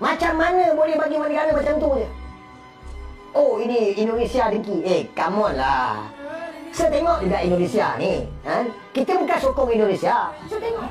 Macam mana boleh bagi negara macam tu je? Oh, ini Indonesia dengki. Come on lah. Saya tengok juga Indonesia ni. Kita bukan sokong Indonesia. Saya tengok.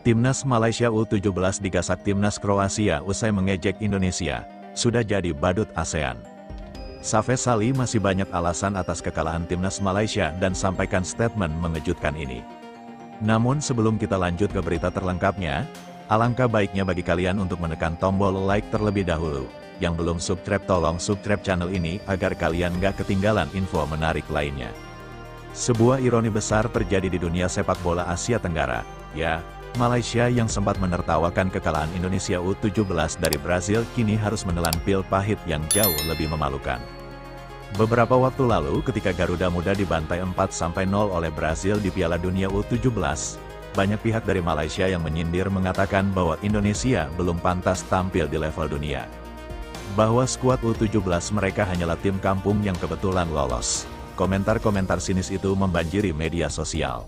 Timnas Malaysia U17 digasak Timnas Kroasia usai mengejek Indonesia, sudah jadi badut ASEAN. Safes Sali masih banyak alasan atas kekalahan Timnas Malaysia dan sampaikan statement mengejutkan ini. Namun sebelum kita lanjut ke berita terlengkapnya, alangkah baiknya bagi kalian untuk menekan tombol like terlebih dahulu. Yang belum subscribe tolong subscribe channel ini agar kalian gak ketinggalan info menarik lainnya. Sebuah ironi besar terjadi di dunia sepak bola Asia Tenggara, ya. Malaysia yang sempat menertawakan kekalahan Indonesia U17 dari Brazil kini harus menelan pil pahit yang jauh lebih memalukan. Beberapa waktu lalu ketika Garuda Muda dibantai 4-0 oleh Brazil di Piala Dunia U17, banyak pihak dari Malaysia yang menyindir mengatakan bahwa Indonesia belum pantas tampil di level dunia. Bahwa skuad U17 mereka hanyalah tim kampung yang kebetulan lolos. Komentar-komentar sinis itu membanjiri media sosial.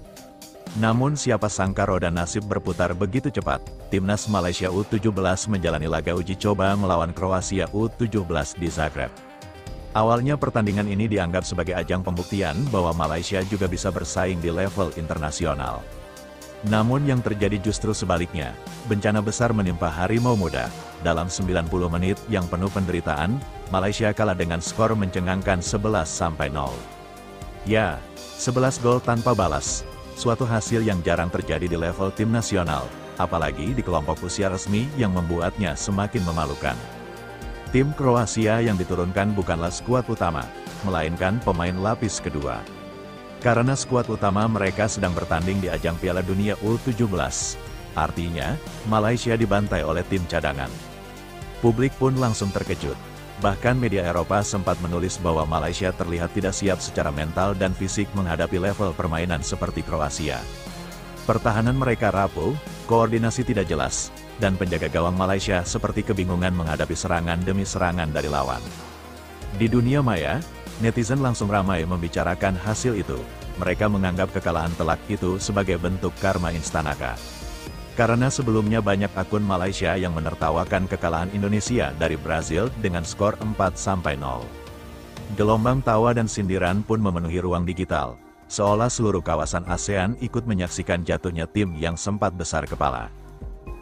Namun siapa sangka roda nasib berputar begitu cepat, Timnas Malaysia U17 menjalani laga uji coba melawan Kroasia U17 di Zagreb. Awalnya pertandingan ini dianggap sebagai ajang pembuktian bahwa Malaysia juga bisa bersaing di level internasional. Namun yang terjadi justru sebaliknya, bencana besar menimpa Harimau Muda. Dalam 90 menit yang penuh penderitaan, Malaysia kalah dengan skor mencengangkan 11-0. Ya, 11 gol tanpa balas. Suatu hasil yang jarang terjadi di level tim nasional, apalagi di kelompok usia resmi yang membuatnya semakin memalukan. Tim Kroasia yang diturunkan bukanlah skuad utama, melainkan pemain lapis kedua. Karena skuad utama mereka sedang bertanding di ajang Piala Dunia U17, artinya, Malaysia dibantai oleh tim cadangan. Publik pun langsung terkejut. Bahkan media Eropa sempat menulis bahwa Malaysia terlihat tidak siap secara mental dan fisik menghadapi level permainan seperti Kroasia. Pertahanan mereka rapuh, koordinasi tidak jelas, dan penjaga gawang Malaysia seperti kebingungan menghadapi serangan demi serangan dari lawan. Di dunia maya, netizen langsung ramai membicarakan hasil itu. Mereka menganggap kekalahan telak itu sebagai bentuk karma instanaka. Karena sebelumnya banyak akun Malaysia yang menertawakan kekalahan Indonesia dari Brazil dengan skor 4-0. Gelombang tawa dan sindiran pun memenuhi ruang digital, seolah seluruh kawasan ASEAN ikut menyaksikan jatuhnya tim yang sempat besar kepala.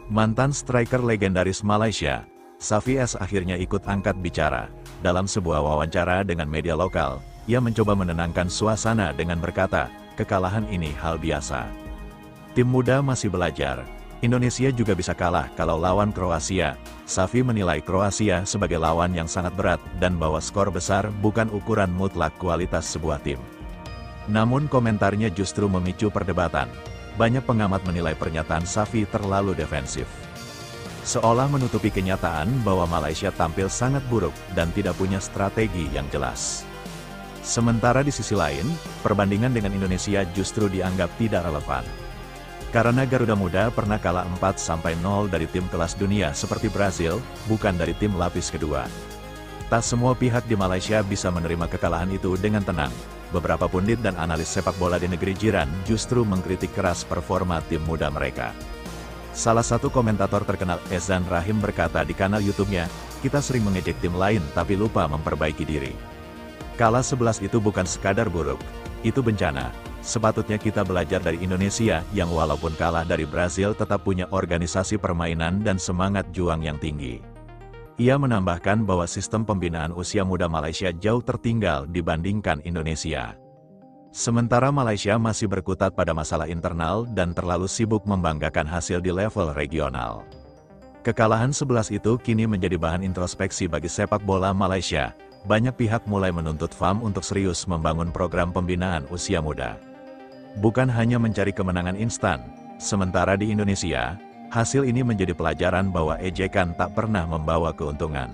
Mantan striker legendaris Malaysia, Safes akhirnya ikut angkat bicara. Dalam sebuah wawancara dengan media lokal, ia mencoba menenangkan suasana dengan berkata, kekalahan ini hal biasa. Tim muda masih belajar. Indonesia juga bisa kalah kalau lawan Kroasia. Safi menilai Kroasia sebagai lawan yang sangat berat dan bahwa skor besar bukan ukuran mutlak kualitas sebuah tim. Namun komentarnya justru memicu perdebatan. Banyak pengamat menilai pernyataan Safi terlalu defensif. Seolah menutupi kenyataan bahwa Malaysia tampil sangat buruk dan tidak punya strategi yang jelas. Sementara di sisi lain, perbandingan dengan Indonesia justru dianggap tidak relevan. Karena Garuda Muda pernah kalah 4-0 dari tim kelas dunia seperti Brazil, bukan dari tim lapis kedua. Tak semua pihak di Malaysia bisa menerima kekalahan itu dengan tenang. Beberapa pundit dan analis sepak bola di negeri jiran justru mengkritik keras performa tim muda mereka. Salah satu komentator terkenal Ezan Rahim berkata di kanal YouTube-nya, kita sering mengejek tim lain tapi lupa memperbaiki diri. Kalah 11 itu bukan sekadar buruk, itu bencana. Sepatutnya kita belajar dari Indonesia yang walaupun kalah dari Brazil tetap punya organisasi permainan dan semangat juang yang tinggi. Ia menambahkan bahwa sistem pembinaan usia muda Malaysia jauh tertinggal dibandingkan Indonesia. Sementara Malaysia masih berkutat pada masalah internal dan terlalu sibuk membanggakan hasil di level regional. Kekalahan 11 itu kini menjadi bahan introspeksi bagi sepak bola Malaysia. Banyak pihak mulai menuntut FAM untuk serius membangun program pembinaan usia muda. bukan hanya mencari kemenangan instan. Sementara di Indonesia, hasil ini menjadi pelajaran bahwa ejekan tak pernah membawa keuntungan.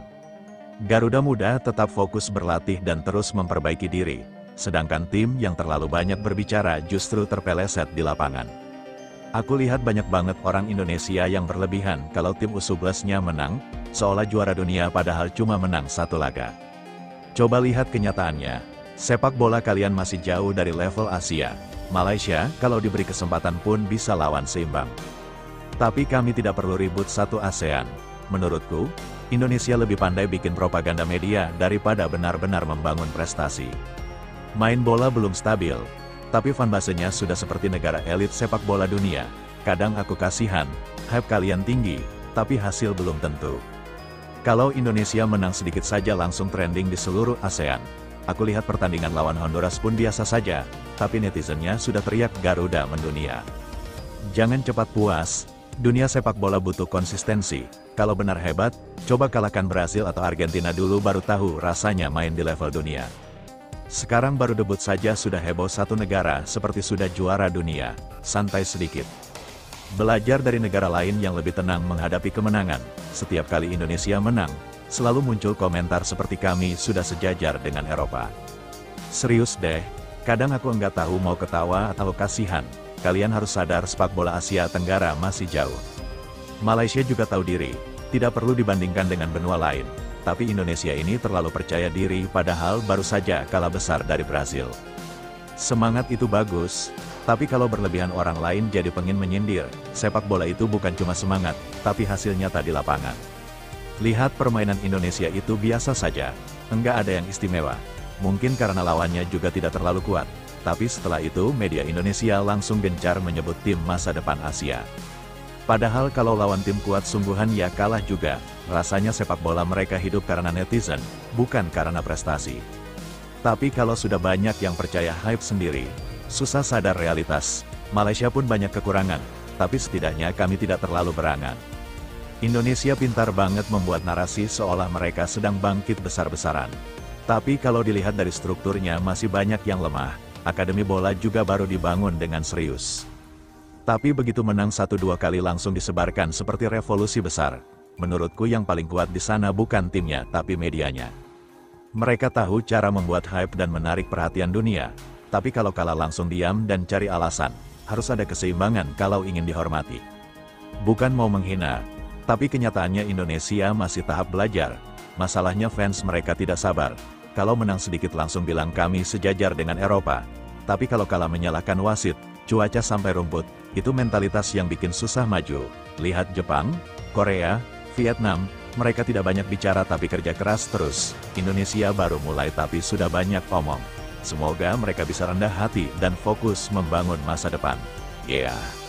Garuda Muda tetap fokus berlatih dan terus memperbaiki diri, sedangkan tim yang terlalu banyak berbicara justru terpeleset di lapangan. Aku lihat banyak banget orang Indonesia yang berlebihan kalau tim U11-nya menang, seolah juara dunia padahal cuma menang satu laga. Coba lihat kenyataannya, sepak bola kalian masih jauh dari level Asia. Malaysia, kalau diberi kesempatan pun bisa lawan seimbang. Tapi kami tidak perlu ribut satu ASEAN. Menurutku, Indonesia lebih pandai bikin propaganda media daripada benar-benar membangun prestasi. Main bola belum stabil, tapi fanbase-nya sudah seperti negara elit sepak bola dunia. Kadang aku kasihan, hype kalian tinggi, tapi hasil belum tentu. Kalau Indonesia menang sedikit saja langsung trending di seluruh ASEAN. Aku lihat pertandingan lawan Honduras pun biasa saja, tapi netizennya sudah teriak Garuda mendunia. Jangan cepat puas, dunia sepak bola butuh konsistensi. Kalau benar hebat, coba kalahkan Brasil atau Argentina dulu baru tahu rasanya main di level dunia. Sekarang baru debut saja sudah heboh satu negara seperti sudah juara dunia, santai sedikit. Belajar dari negara lain yang lebih tenang menghadapi kemenangan. Setiap kali Indonesia menang, selalu muncul komentar seperti kami sudah sejajar dengan Eropa. Serius deh, kadang aku nggak tahu mau ketawa atau kasihan. Kalian harus sadar sepak bola Asia Tenggara masih jauh. Malaysia juga tahu diri, tidak perlu dibandingkan dengan benua lain. Tapi Indonesia ini terlalu percaya diri padahal baru saja kalah besar dari Brasil. Semangat itu bagus, tapi kalau berlebihan orang lain jadi pengen menyindir. Sepak bola itu bukan cuma semangat, tapi hasil nyata di lapangan. Lihat permainan Indonesia itu biasa saja, enggak ada yang istimewa. Mungkin karena lawannya juga tidak terlalu kuat, tapi setelah itu media Indonesia langsung gencar menyebut tim masa depan Asia. Padahal kalau lawan tim kuat sungguhan ya kalah juga. Rasanya sepak bola mereka hidup karena netizen, bukan karena prestasi. Tapi kalau sudah banyak yang percaya hype sendiri, susah sadar realitas. Malaysia pun banyak kekurangan, tapi setidaknya kami tidak terlalu berangan. Indonesia pintar banget membuat narasi seolah mereka sedang bangkit besar-besaran. Tapi kalau dilihat dari strukturnya masih banyak yang lemah. Akademi bola juga baru dibangun dengan serius. Tapi begitu menang 1-2 kali langsung disebarkan seperti revolusi besar. Menurutku yang paling kuat di sana bukan timnya, tapi medianya. Mereka tahu cara membuat hype dan menarik perhatian dunia. Tapi kalau kalah langsung diam dan cari alasan, harus ada keseimbangan kalau ingin dihormati. Bukan mau menghina, tapi kenyataannya Indonesia masih tahap belajar. Masalahnya fans mereka tidak sabar. Kalau menang sedikit langsung bilang kami sejajar dengan Eropa. Tapi kalau kalah menyalahkan wasit, cuaca sampai rumput, itu mentalitas yang bikin susah maju. Lihat Jepang, Korea, Vietnam, mereka tidak banyak bicara tapi kerja keras terus. Indonesia baru mulai tapi sudah banyak omong. Semoga mereka bisa rendah hati dan fokus membangun masa depan. Yeah.